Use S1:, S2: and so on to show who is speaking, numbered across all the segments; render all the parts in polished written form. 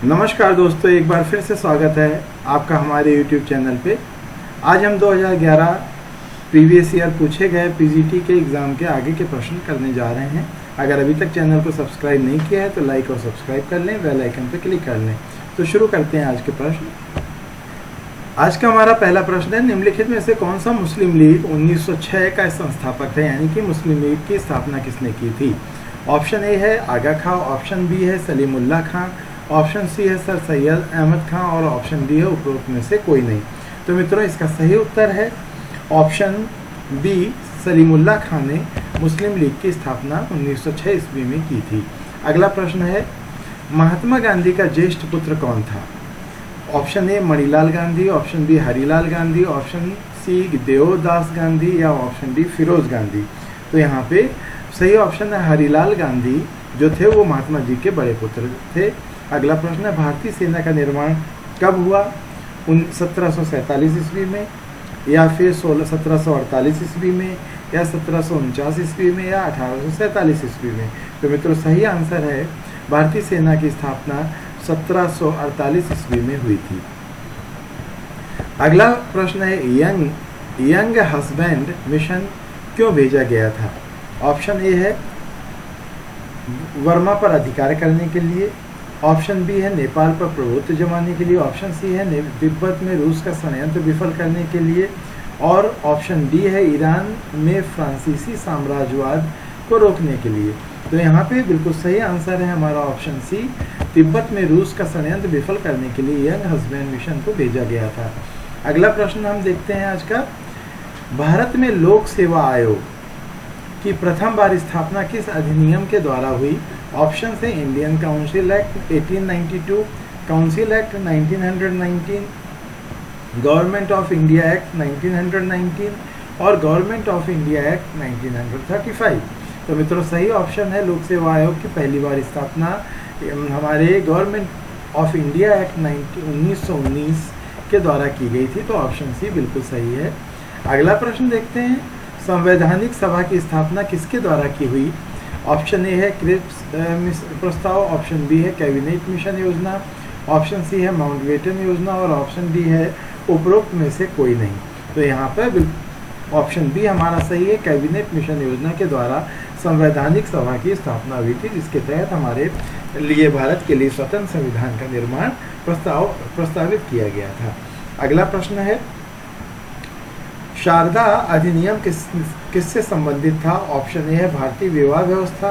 S1: नमस्कार दोस्तों, एक बार फिर से स्वागत है आपका हमारे YouTube चैनल पे। आज हम 2011 प्रीवियस ईयर पूछे गए पीजीटी के एग्ज़ाम के आगे के प्रश्न करने जा रहे हैं। अगर अभी तक चैनल को सब्सक्राइब नहीं किया है तो लाइक और सब्सक्राइब कर लें, बेल आइकन पर क्लिक कर लें। तो शुरू करते हैं आज के प्रश्न। आज का हमारा पहला प्रश्न है, निम्नलिखित में से कौन सा मुस्लिम लीग 1906 का संस्थापक है, यानी कि मुस्लिम लीग की स्थापना किसने की थी। ऑप्शन ए है आगा खां, ऑप्शन बी है सलीमुल्लाह खां, ऑप्शन सी है सर सैयद अहमद खां और ऑप्शन डी है उपरोक्त में से कोई नहीं। तो मित्रों, इसका सही उत्तर है ऑप्शन बी, सलीमुल्लाह खां ने मुस्लिम लीग की स्थापना 1906 ईस्वी में की थी। अगला प्रश्न है, महात्मा गांधी का ज्येष्ठ पुत्र कौन था। Option A Manilal Gandhi, option B Harilal Gandhi, option C Devdas Gandhi या ऑप्शन डी फिरोज गांधी। तो यहाँ पे सही ऑप्शन है हरिलाल गांधी, जो थे वो महात्मा जी के बड़े पुत्र थे। अगला प्रश्न है, भारतीय सेना का निर्माण कब हुआ, 1747 ईस्वी में या फिर 1748 ईस्वी में या 1749 ईस्वी में या 1847 ईस्वी में। तो मित्रों, सही आंसर है भारतीय सेना की स्थापना 1748 ईस्वी में हुई थी। अगला प्रश्न है, यंग हस्बैंड मिशन क्यों भेजा गया था। ऑप्शन ए है वर्मा पर अधिकार करने के लिए, ऑप्शन बी है नेपाल पर प्रभुत्व जमाने के लिए, ऑप्शन सी है तिब्बत में रूस का षड्यंत्र विफल करने के लिए और ऑप्शन डी है ईरान में फ्रांसीसी साम्राज्यवाद को रोकने के लिए। तो यहाँ पे बिल्कुल सही आंसर है हमारा ऑप्शन सी, तिब्बत में रूस का षड्यंत्र विफल करने के लिए यंग हस्बैंड मिशन को भेजा गया था। अगला प्रश्न हम देखते हैं आज का, भारत में लोक सेवा आयोग की प्रथम बार स्थापना किस अधिनियम के द्वारा हुई। ऑप्शन है Indian council act 1892, council act 1919, government of India act 1919 और गवर्नमेंट ऑफ इंडिया एक्ट 1935। तो मित्रों, सही ऑप्शन है लोक सेवा आयोग की पहली बार स्थापना हमारे गवर्नमेंट ऑफ इंडिया एक्ट 1919 के द्वारा की गई थी। तो ऑप्शन सी बिल्कुल सही है। अगला प्रश्न देखते हैं, संवैधानिक सभा की स्थापना किसके द्वारा की हुई। ऑप्शन ए है क्रिप्स प्रस्ताव, ऑप्शन बी है कैबिनेट मिशन योजना, ऑप्शन सी है माउंटबेटन योजना और ऑप्शन डी है उपरोक्त में से कोई नहीं। तो यहाँ पर ऑप्शन बी हमारा सही है, कैबिनेट मिशन योजना के द्वारा संवैधानिक सभा की स्थापना हुई थी, जिसके तहत हमारे लिए भारत के लिए स्वतंत्र संविधान का निर्माण प्रस्तावित किया गया था। अगला प्रश्न है, शारदा अधिनियम किससे संबंधित था। ऑप्शन ए है भारतीय विवाह व्यवस्था,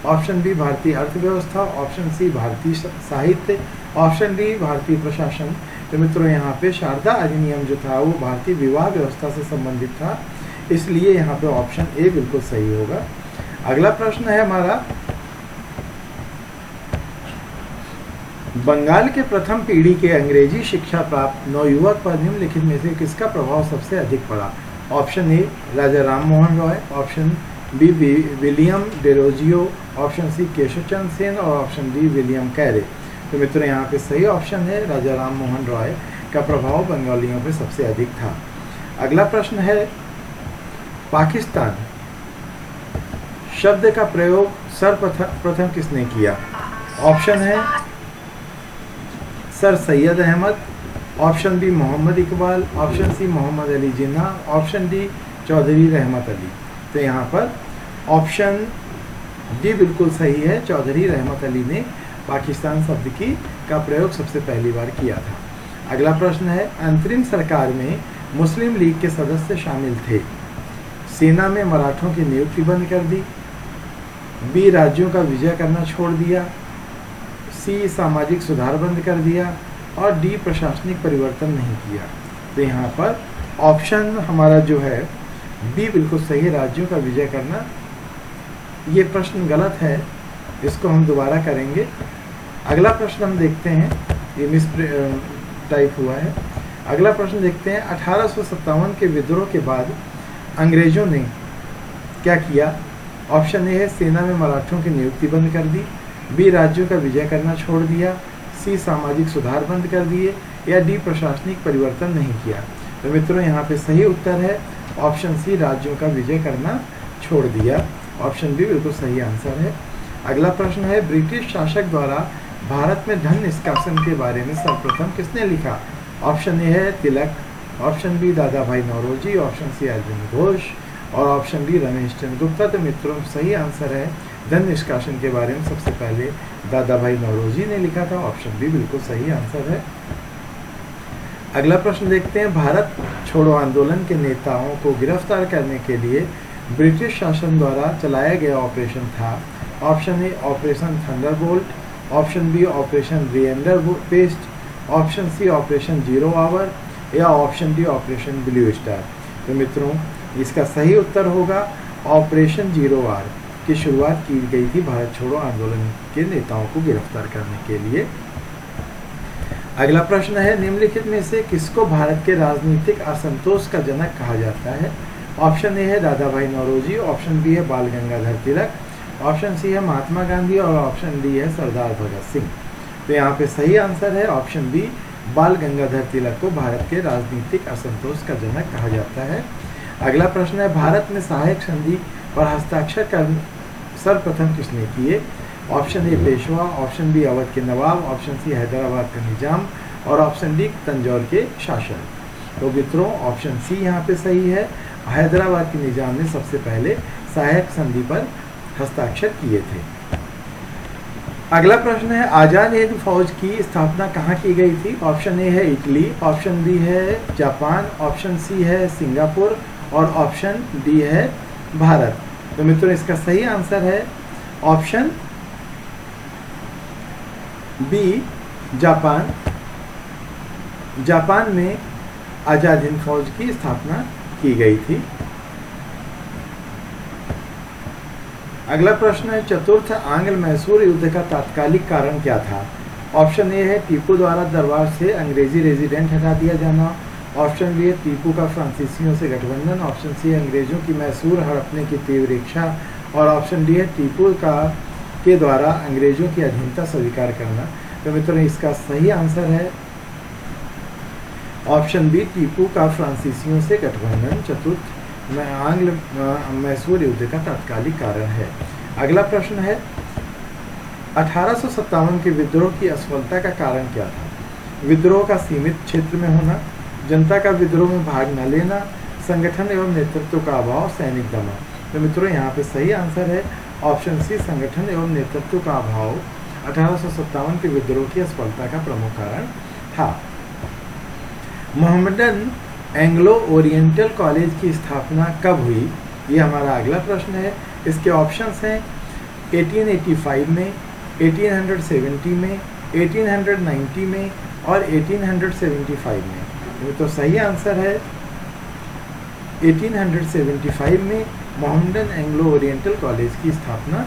S1: ऑप्शन बी भारतीय अर्थव्यवस्था, ऑप्शन सी भारतीय साहित्य, ऑप्शन डी भारतीय प्रशासन। तो मित्रों, यहाँ पे शारदा अधिनियम जो था वो भारतीय विवाह व्यवस्था से संबंधित था, इसलिए यहाँ पे ऑप्शन ए बिल्कुल सही होगा। अगला प्रश्न है हमारा, बंगाल के प्रथम पीढ़ी के अंग्रेजी शिक्षा प्राप्त नवयुवक पर निम्नलिखित में से किसका प्रभाव सबसे अधिक पड़ा। Option A Raja Ram Mohan Roy, option B William Derozio, option C Keshavchandra Sen और ऑप्शन डी विलियम कैरे। तो मित्रों, यहाँ पे सही ऑप्शन है राजा राम मोहन रॉय का प्रभाव बंगालियों पे सबसे अधिक था। अगला प्रश्न है, पाकिस्तान शब्द का प्रयोग सर्वप्रथम किसने किया। ऑप्शन है sir Syed Ahmad, option B Mohammad Iqbal, option C Mohammad Ali Jinnah, option D Chaudhry Rahmat Ali. तो यहाँ पर ऑप्शन डी बिल्कुल सही है, चौधरी रहमत अली ने पाकिस्तान शब्द का प्रयोग सबसे पहली बार किया था। अगला प्रश्न है, अंतरिम सरकार में मुस्लिम लीग के सदस्य शामिल थे। सेना में मराठों की नियुक्ति बंद कर दी, बी राज्यों का विजय करना छोड़ दिया, सी सामाजिक सुधार बंद कर दिया और डी प्रशासनिक परिवर्तन नहीं किया। तो यहाँ पर ऑप्शन हमारा जो है बी बिल्कुल सही है, राज्यों का विजय करना। ये प्रश्न गलत है, इसको हम दोबारा करेंगे। अगला प्रश्न हम देखते हैं, ये मिस टाइप हुआ है। अगला प्रश्न देखते हैं, 1857 के विद्रोह के बाद अंग्रेजों ने क्या किया। ऑप्शन ए है सेना में मराठों की नियुक्ति बंद कर दी, बी राज्यों का विजय करना छोड़ दिया, सी सामाजिक सुधार बंद कर दिए या डी प्रशासनिक परिवर्तन नहीं किया। तो मित्रों, यहाँ पे सही उत्तर है ऑप्शन सी, राज्यों का विजय करना छोड़ दिया। ऑप्शन बी बिल्कुल सही आंसर है। अगला प्रश्न है, ब्रिटिश शासक द्वारा भारत में धन निष्कासन के बारे में सर्वप्रथम किसने लिखा? ऑप्शन ए है तिलक, ऑप्शन बी दादा भाई नौरोजी, ऑप्शन सी अरविंद घोष और ऑप्शन डी रमेश चंद्र गुप्ता। तो मित्रों सही आंसर है धन निष्कासन के बारे में सबसे पहले दादा भाई नौरोजी ने लिखा था। ऑप्शन बी बिल्कुल सही आंसर है। अगला प्रश्न देखते हैं, भारत छोड़ो आंदोलन के नेताओं को गिरफ्तार करने के लिए ब्रिटिश शासन द्वारा चलाया गया ऑपरेशन था। Option A operation thunderbolt, option B operation रिएंडर पेस्ट, option C operation zero hour या option D operation blue star. तो मित्रों इसका सही उत्तर होगा ऑपरेशन जीरो आवर की शुरुआत की गई थी भारत छोड़ो आंदोलन के नेताओं को गिरफ्तार करने के लिए। अगला प्रश्न है, निम्नलिखित में से किसको भारत के राजनीतिक असंतोष का जनक कहा जाता है? ऑप्शन ए है दादा भाई नौरोजी, ऑप्शन बी है बाल गंगाधर तिलक, ऑप्शन सी है महात्मा गांधी और ऑप्शन डी है सरदार भगत सिंह। तो यहाँ पे सही आंसर है ऑप्शन बी, बाल गंगाधर तिलक को भारत के राजनीतिक असंतोष का जनक कहा जाता है। अगला प्रश्न है, भारत में सहायक संधि पर हस्ताक्षर कर सर्वप्रथम किसने किए? Option A Peshwa, option B Awadh के नवाब, ऑप्शन सी हैदराबाद का निजाम और ऑप्शन डी तंजौर के शासक। तो मित्रों ऑप्शन सी यहाँ पे सही है, हैदराबाद के निजाम ने सबसे पहले सहायक संधि पर हस्ताक्षर किए थे। अगला प्रश्न है, आजाद हिंद फौज की स्थापना कहाँ की गई थी? ऑप्शन ए है इटली, ऑप्शन बी है जापान, ऑप्शन सी है सिंगापुर और ऑप्शन डी है भारत। तो मित्रों इसका सही आंसर है ऑप्शन बी जापान। जापान में आजाद हिंद फौज की स्थापना की गई थी। अगला प्रश्न है, चतुर्थ आंग्ल मैसूर युद्ध का तात्कालिक कारण क्या था? ऑप्शन ए है टीपू द्वारा दरबार से अंग्रेजी रेजिडेंट हटा दिया जाना, ऑप्शन बी है टीपू का फ्रांसीसियों से गठबंधन, ऑप्शन सी है अंग्रेजों की मैसूर हड़पने की तीव्र इच्छा और ऑप्शन डी है टीपू के द्वारा अंग्रेजों की अधीनता स्वीकार करना। तो मित्रों इसका सही आंसर है ऑप्शन बी, टीपू का फ्रांसीसियों से गठबंधन चतुर्थ आंग्ल मैसूर युद्ध का तात्कालिक कारण है। अगला प्रश्न है, 1857 के विद्रोह की असफलता का कारण क्या था? विद्रोह का सीमित क्षेत्र में होना, जनता का विद्रोह में भाग न लेना, संगठन एवं नेतृत्व का अभाव, सैनिक दमन। तो मित्रों यहाँ पे सही आंसर है ऑप्शन सी, संगठन एवं नेतृत्व का अभाव 1857 के विद्रोह की असफलता का प्रमुख कारण था। मोहम्मदन एंग्लो ओरिएंटल कॉलेज की स्थापना कब हुई? ये हमारा अगला प्रश्न है। इसके ऑप्शंस हैं 1885 में, 1870 में, 1890 में और 1875 में। ये तो सही आंसर है 1875 में मोहम्मदन एंग्लो ओरिएंटल कॉलेज की स्थापना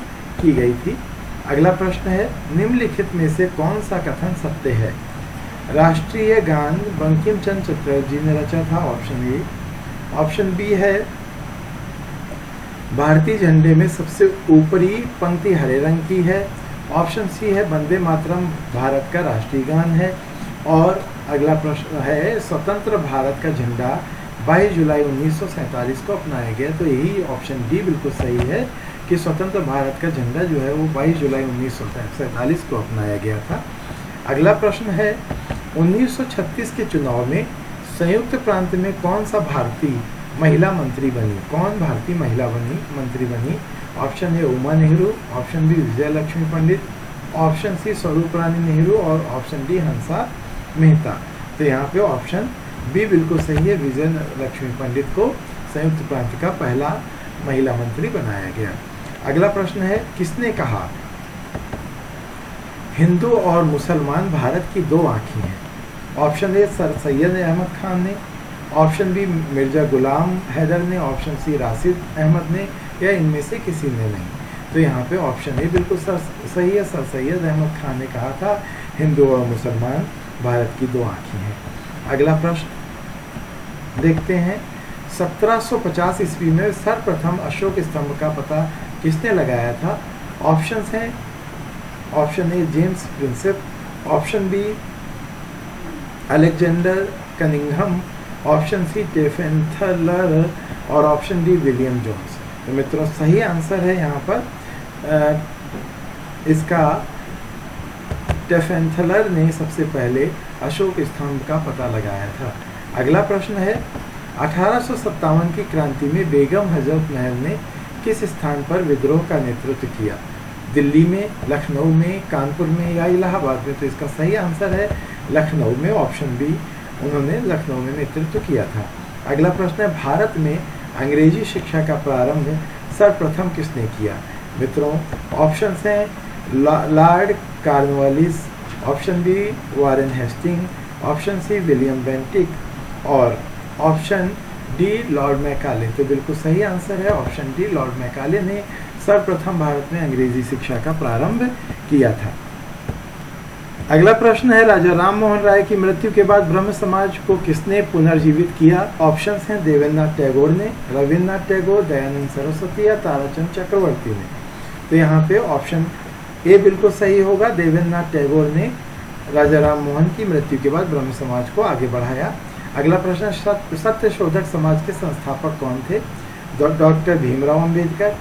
S1: की गई थी। अगला प्रश्न है, निम्नलिखित में से कौन सा कथन सत्य है? राष्ट्रीय गान बंकिम चंद्र चटर्जी ने रचा था, ऑप्शन ए। ऑप्शन बी है भारतीय झंडे में सबसे ऊपरी पंक्ति हरे रंग की है, ऑप्शन सी है वंदे मातरम भारत का राष्ट्रीय गान है और अगला प्रश्न है स्वतंत्र भारत का झंडा 22 जुलाई 1947 को अपनाया गया। तो यही ऑप्शन डी बिल्कुल सही है कि स्वतंत्र भारत का झंडा जो है वो 22 जुलाई 1947 को अपनाया गया था। अगला प्रश्न है, 1936 के चुनाव में संयुक्त प्रांत में कौन सा भारतीय महिला मंत्री बनी? कौन भारतीय महिला मंत्री बनी? Option A Uma Nehru, option B Vijayalakshmi Pandit, option C Swarup Rani Nehru और ऑप्शन डी हंसा मेहता। तो यहाँ पे ऑप्शन बी बिल्कुल सही है, विजय लक्ष्मी पंडित को संयुक्त प्रांत का पहला महिला मंत्री बनाया गया। अगला प्रश्न है, किसने कहा हिंदू और मुसलमान भारत की दो आँखें हैं? Option A sir Syed Ahmad Khan ने, ऑप्शन बी मिर्जा गुलाम हैदर ने, ऑप्शन सी राशिद अहमद ने या इनमें से किसी ने नहीं। तो यहाँ पे ऑप्शन ए बिल्कुल सही है, सर सैयद अहमद खान ने कहा था हिंदू और मुसलमान भारत की दो आँखें हैं। अगला प्रश्न देखते हैं, 1750 ईस्वी में सर्वप्रथम अशोक स्तंभ का पता किसने लगाया था? ऑप्शंस हैं option A James Prinsep, option B Alexander Cunningham, option C Tieffenthaler और ऑप्शन डी विलियम जोन्स। तो मित्रों सही आंसर है यहाँ पर इसका टेफेंथलर ने सबसे पहले अशोक स्तंभ का पता लगाया था? अगला प्रश्न है 1857 की क्रांति में बेगम हजरत महल ने किस स्थान पर विद्रोह का नेतृत्व किया? दिल्ली में, लखनऊ में, कानपुर में या इलाहाबाद में? तो इसका सही आंसर है लखनऊ में, ऑप्शन बी, उन्होंने लखनऊ में नेतृत्व किया था। अगला प्रश्न है भारत में अंग्रेजी शिक्षा का प्रारंभ सर्वप्रथम किसने किया? मित्रों, ऑप्शंस हैं Lord Cornwallis, option B Warren Hasting, option C William Bentinck और ऑप्शन डी लॉर्ड मैकाले। तो बिल्कुल सही आंसर है ऑप्शन डी, लॉर्ड मैकाले ने सर्वप्रथम भारत में अंग्रेजी शिक्षा का प्रारंभ किया था। अगला प्रश्न है राजा राम मोहन राय की मृत्यु के बाद ब्रह्म समाज को किसने पुनर्जीवित किया? ऑप्शंस हैं देवेंद्रनाथ टैगोर ने, रविन्द्रनाथ टैगोर, दयानंद सरस्वती या ताराचंद चक्रवर्ती ने। तो यहाँ पे ऑप्शन ए बिल्कुल सही होगा, देवेंद्रनाथ टैगोर ने राजा राम मोहन की मृत्यु के बाद ब्रह्म समाज को आगे बढ़ाया। अगला प्रश्न, सत्यशोधक समाज के संस्थापक कौन थे? Doctor Bhimrao Ambedkar,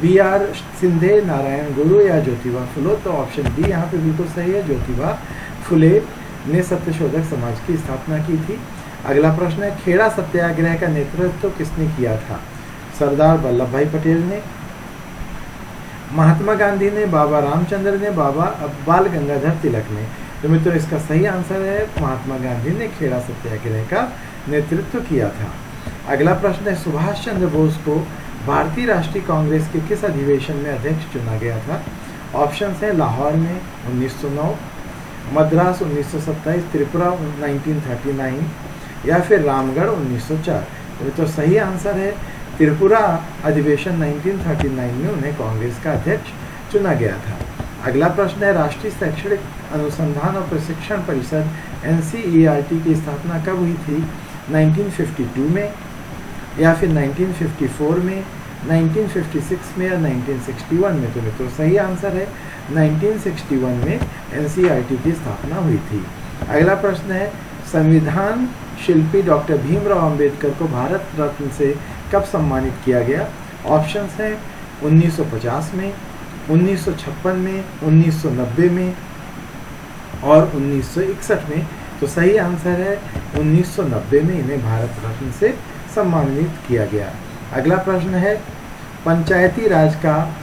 S1: B R. सिंधे, नारायण गुरु या ज्योतिबा फुले? तो ऑप्शन डी यहाँ पे बिल्कुल सही है, ज्योतिबा फुले ने सत्यशोधक समाज की स्थापना की थी। अगला प्रश्न है खेड़ा सत्याग्रह का नेतृत्व किसने किया था? सरदार वल्लभ भाई पटेल ने, महात्मा गांधी ने, बाबा रामचंद्र ने, बाबा बाल गंगाधर तिलक ने? तो मित्रों इसका सही आंसर है महात्मा गांधी ने खेड़ा सत्याग्रह का नेतृत्व किया था। अगला प्रश्न है सुभाष चंद्र बोस को भारतीय राष्ट्रीय कांग्रेस के किस अधिवेशन में अध्यक्ष चुना गया था? ऑप्शंस हैं लाहौर में 1909, मद्रास 1927, त्रिपुरा 1939 या फिर रामगढ़ 1904? तो सही आंसर है त्रिपुरा अधिवेशन 1939 में उन्हें कांग्रेस का अध्यक्ष चुना गया था। अगला प्रश्न है राष्ट्रीय शैक्षणिक अनुसंधान और प्रशिक्षण परिषद NCERT की स्थापना कब हुई थी? 1952 में या फिर 1954 में, 1956 में या 1961 में? तो मित्रों सही आंसर है 1961 में NCERT की स्थापना हुई थी। अगला प्रश्न है संविधान शिल्पी डॉक्टर भीमराव अंबेडकर को भारत रत्न से कब सम्मानित किया गया? ऑप्शंस हैं 1950 में, 1956 में, 1990 में और 1961 में? तो सही आंसर है 1990 में इन्हें भारत रत्न से सम्मानित किया गया। अगला प्रश्न है पंचायती राज का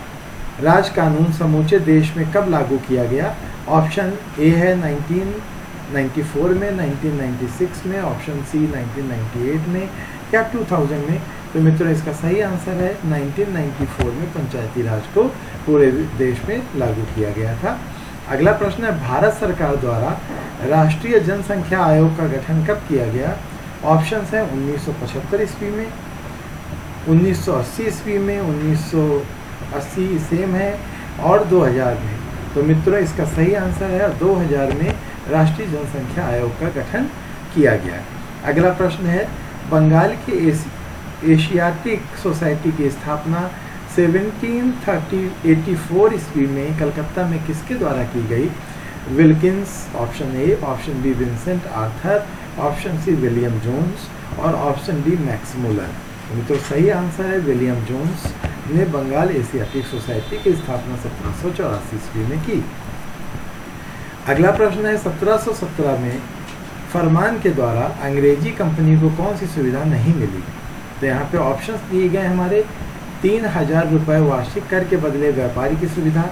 S1: राज कानून समूचे देश में कब लागू किया गया? ऑप्शन ए है 1994 में, 1996 में, ऑप्शन सी 1998 में या 2000 में? तो मित्रों इसका सही आंसर है 1994 में पंचायती राज को पूरे देश में लागू किया गया था। अगला प्रश्न है भारत सरकार द्वारा राष्ट्रीय जनसंख्या आयोग का गठन कब किया गया? ऑप्शंस हैं 1975 ईस्वी में, 1980 ईस्वी में, 1980 सेम है और 2000 में? तो मित्रों इसका सही आंसर है 2000 में राष्ट्रीय जनसंख्या आयोग का गठन किया गया। अगला प्रश्न है बंगाल की एशियाटिक सोसाइटी की स्थापना 1784 ईस्वी में कलकत्ता में किसके द्वारा की गई? Wilkins, option A, option B Vincent Arthur, option C William Jones और ऑप्शन डी मैक्स मुलर? तो सही आंसर है विलियम जोन्स ने बंगाल एशियाटिक सोसाइटी की स्थापना 1784 ईस्वी में की। अगला प्रश्न है 1717 में फरमान के द्वारा अंग्रेजी कंपनी को कौन सी सुविधा नहीं मिली? तो यहाँ पे ऑप्शंस दिए गए हमारे 3000 रुपये वार्षिक कर के बदले व्यापारी की सुविधा,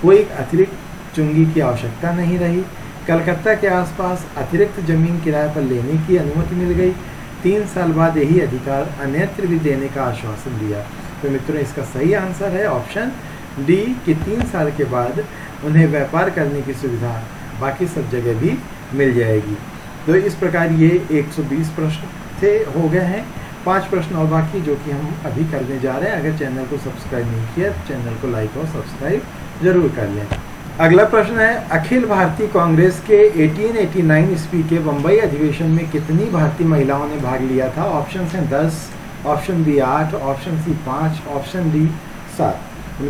S1: कोई अतिरिक्त चुंगी की आवश्यकता नहीं रही, कलकत्ता के आसपास अतिरिक्त जमीन किराए पर लेने की अनुमति मिल गई, 3 साल बाद यही अधिकार अन्यत्र भी देने का आश्वासन दिया। तो मित्रों इसका सही आंसर है ऑप्शन डी कि 3 साल के बाद उन्हें व्यापार करने की सुविधा बाकी सब जगह भी मिल जाएगी। तो इस प्रकार ये 120 प्रश्न थे, हो गए हैं। 5 प्रश्न और बाकी जो कि हम अभी करने जा रहे हैं। अगर चैनल को सब्सक्राइब नहीं किया तो चैनल को लाइक और सब्सक्राइब जरूर कर लें। अगला प्रश्न है अखिल भारतीय कांग्रेस के 1889 ईस्वी के बम्बई अधिवेशन में कितनी भारतीय महिलाओं ने भाग लिया था? ऑप्शन हैं 10, option B 8, option C 5, option D 7।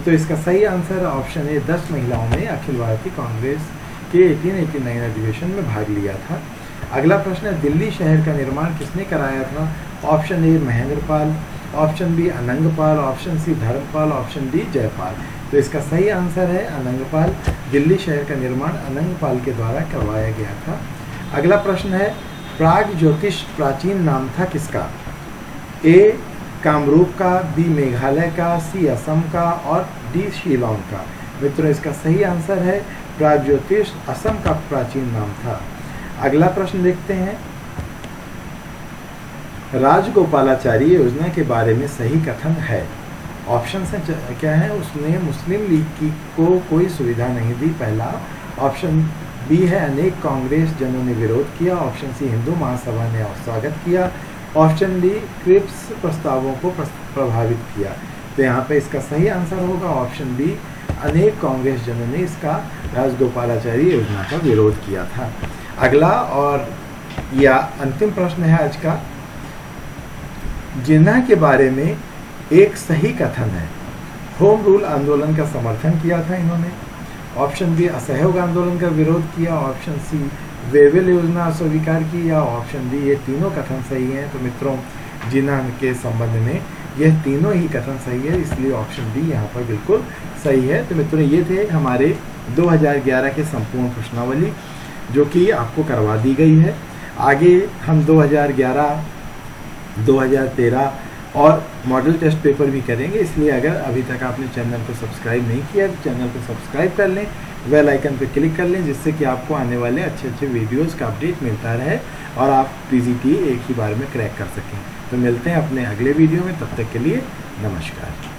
S1: तो इसका सही आंसर है ऑप्शन ए 10 महिलाओं ने अखिल भारतीय कांग्रेस के 1889 अधिवेशन में भाग लिया था। अगला प्रश्न है दिल्ली शहर का निर्माण किसने कराया था? Option A Mahendrapal, option B Anangpal, option C Dharmapal, option D Jaipal. तो इसका सही आंसर है अनंगपाल दिल्ली शहर का निर्माण अनंगपाल के द्वारा करवाया गया था। अगला प्रश्न है, प्राग ज्योतिष प्राचीन नाम था किसका? ए कामरूप का, बी मेघालय का, सी असम का और डी शिलोंग का। मित्रों इसका सही आंसर है प्राग ज्योतिष असम का प्राचीन नाम था। अगला प्रश्न देखते हैं, राजगोपालाचारी योजना के बारे में सही कथन है। ऑप्शन से क्या है? उसने मुस्लिम लीग को कोई सुविधा नहीं दी, पहला। ऑप्शन बी है अनेक कांग्रेस जनों ने विरोध किया। ऑप्शन सी हिंदू महासभा ने स्वागत किया। ऑप्शन डी क्रिप्स प्रस्तावों को प्रभावित किया। तो यहाँ पे इसका सही आंसर होगा ऑप्शन बी, अनेक कांग्रेस जनों ने इसका राजगोपालाचारी योजना का विरोध किया था। अगला और या अंतिम प्रश्न है आज का, जिन्ना के बारे में एक सही कथन है। होम रूल आंदोलन का समर्थन किया था इन्होंने। ऑप्शन बी असहयोग आंदोलन का विरोध किया। ऑप्शन सी वेवेल योजना अस्वीकार की, या ऑप्शन डी ये तीनों कथन सही हैं। तो मित्रों जिन्ना के संबंध में यह तीनों ही कथन सही है, इसलिए ऑप्शन डी यहाँ पर बिल्कुल सही है। तो मित्रों ये थे हमारे 2011 के संपूर्ण प्रश्नावली जो कि आपको करवा दी गई है। आगे हम 2011, 2013 और मॉडल टेस्ट पेपर भी करेंगे, इसलिए अगर अभी तक आपने चैनल को सब्सक्राइब नहीं किया तो चैनल को सब्सक्राइब कर लें, बेल आइकन पर क्लिक कर लें, जिससे कि आपको आने वाले अच्छे अच्छे वीडियोस का अपडेट मिलता रहे और आप पीजीटी एक ही बार में क्रैक कर सकें। तो मिलते हैं अपने अगले वीडियो में, तब तक के लिए नमस्कार।